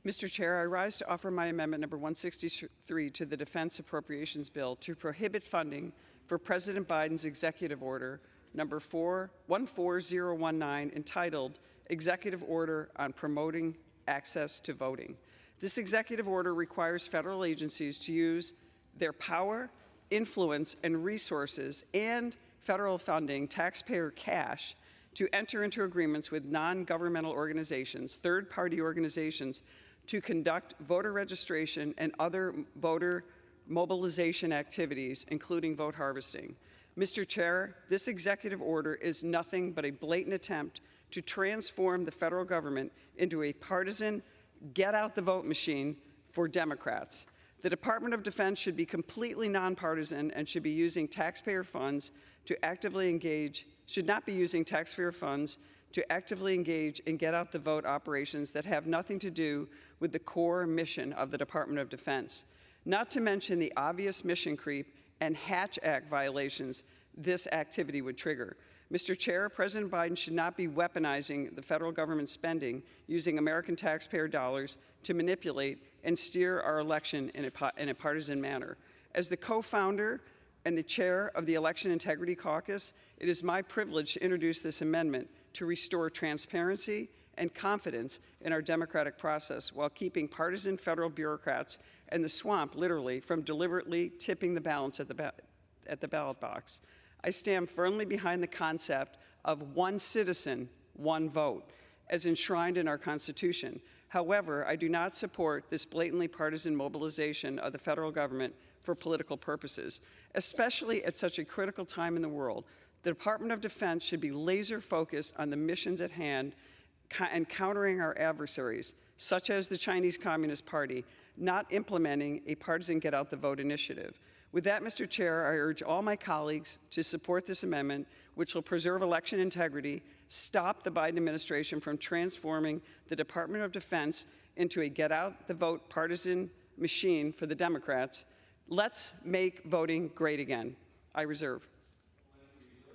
Mr. Chair, I rise to offer my amendment number 163 to the Defense Appropriations Bill to prohibit funding for President Biden's executive order number 14019 entitled Executive Order on Promoting Access to Voting. This executive order requires federal agencies to use their power, influence, and resources and federal funding, taxpayer cash, to enter into agreements with non-governmental organizations, third-party organizations, to conduct voter registration and other voter mobilization activities, including vote harvesting. Mr. Chair, this executive order is nothing but a blatant attempt to transform the federal government into a partisan get-out-the-vote machine for Democrats. The Department of Defense should be completely nonpartisan and should be using taxpayer funds to actively engage, should not be using taxpayer funds to actively engage in get-out-the-vote operations that have nothing to do with the core mission of the Department of Defense, not to mention the obvious mission creep and Hatch Act violations this activity would trigger. Mr. Chair, President Biden should not be weaponizing the federal government spending using American taxpayer dollars to manipulate and steer our election in a partisan manner. As the co-founder and the chair of the Election Integrity Caucus, it is my privilege to introduce this amendment to restore transparency and confidence in our democratic process while keeping partisan federal bureaucrats and the swamp, literally, from deliberately tipping the balance at the ballot box. I stand firmly behind the concept of one citizen, one vote, as enshrined in our Constitution. However, I do not support this blatantly partisan mobilization of the federal government for political purposes, especially at such a critical time in the world. The Department of Defense should be laser focused on the missions at hand and countering our adversaries, such as the Chinese Communist Party, not implementing a partisan get-out-the-vote initiative. With that, Mr. Chair, I urge all my colleagues to support this amendment, which will preserve election integrity, stop the Biden administration from transforming the Department of Defense into a get-out-the-vote partisan machine for the Democrats. Let's make voting great again. I reserve.